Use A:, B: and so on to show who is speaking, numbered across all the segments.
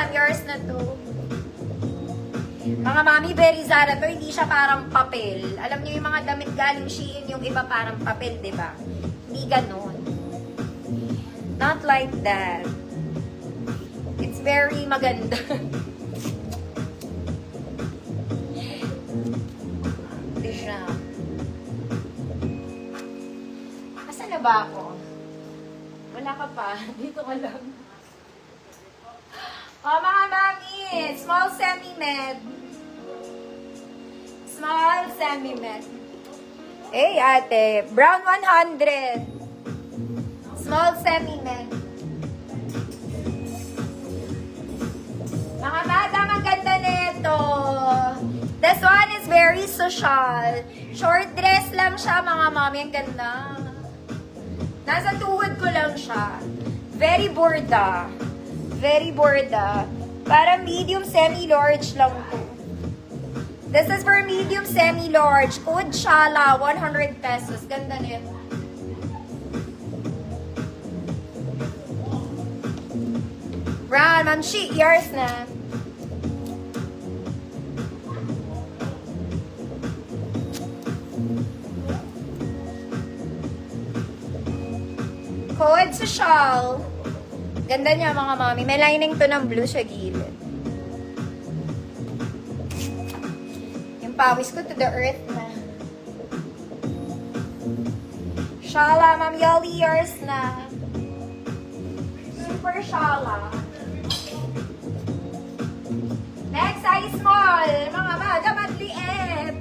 A: Ma'am, yours na to. Mga mami, very Zara to, hindi siya parang papel. Alam niyo yung mga damit galing Shein, yung iba parang papel, di ba? Hindi ganon. Not like that. It's very maganda. Hindi siya. Asan na ba ako? Wala ka pa. Dito ka lang. Oh, mga mami, small semi-med. Small semi-med. Hey, ate, brown 100. Small semi-med. Mga madam, ang ganda nito. This one is very social. Short dress lang siya, mga mami. Ang ganda. Nasa tuhod ko lang siya. Very borda. Very borda. Para medium semi-large lang to. This is for medium semi-large. Code Shala, 100 pesos. Ganda nito. Brown, Ma'am Shi, yours na. Code sa shawl. Ganda niya mga mami. May lining to ng blue sa gilid. Yung pawis ko to the earth na. Shala, Ma'am Yoli, yours na. Super shala. Next, size small. Mga madam at liit.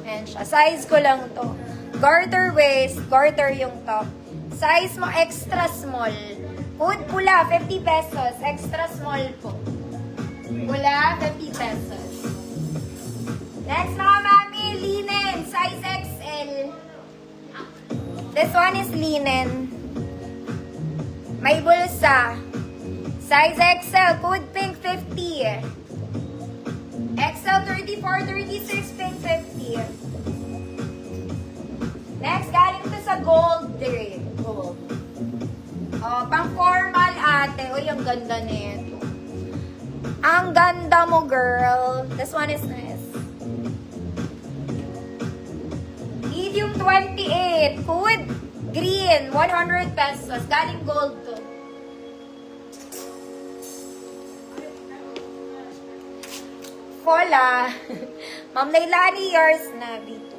A: Ayan siya. Size ko lang to. Garter waist. Garter yung top. Size mo extra small. Hood pula, 50 pesos. Extra small po. Pula, 50 pesos. Next mga mami, linen. Size XL. This one is linen. May bulsa. Size XL. Code pink, 50. XL 34, 36, pink 50. Next, galing to sa gold ring. Gold. Oh, pang formal ate. Uy, ang ganda nito. Ang ganda mo, girl. This one is nice. Medium 28. Code green. 100 pesos. Galing gold to. Fola. Ma'am Lailani, yours na dito.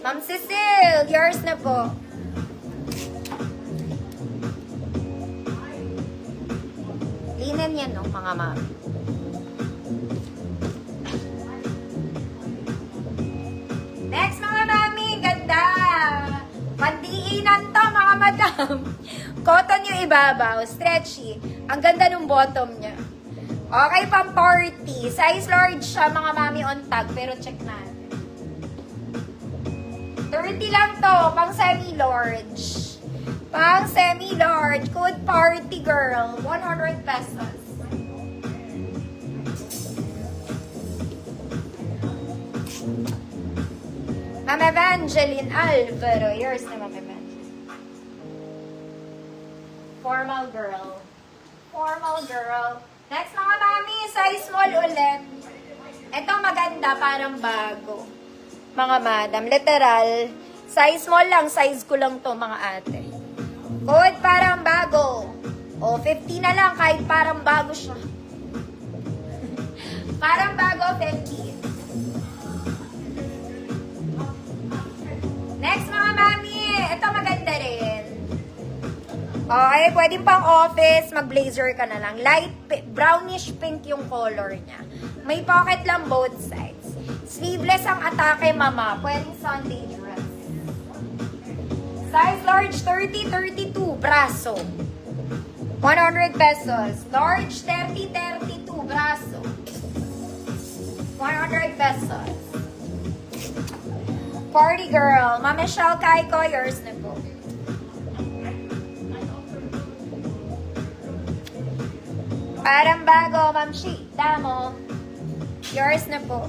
A: Ma'am Cecile, yours na po. Linen yan, no, mga ma'am. Next, mga mami, ganda. Pandiinan to, mga madam. Cotton yung ibabaw, stretchy. Ang ganda ng bottom niya. Okay, pang party. Size large siya, mga mami, on tag, pero check natin. 30 lang to, pang semi-large. Pang semi-large. Code party girl. 100 pesos. Ma'am Evangeline Alvaro. Yours na, Ma'am Evangeline. Formal girl. Formal girl. Next mga mami, size small ulit. Ito maganda, parang bago. Mga madam, literal, size small lang, size ko lang to mga ate. Code parang bago. O, 50 na lang kahit parang bago siya. Parang bago, 50. Next mga mami, ito maganda rin. Okay, pwede pang office, mag-blazer ka na lang. Light brownish pink yung color niya. May pocket lang both sides. Sleeveless ang atake, mama. Pwedeng Sunday dress. Size large, 30, 32. Braso. 100 pesos. Large, 30, 32. Braso. 100 pesos. Party girl. Mama Michelle Kaiko, yours na po. Parang bago, Ma'am Shi. Damo. Yours na po.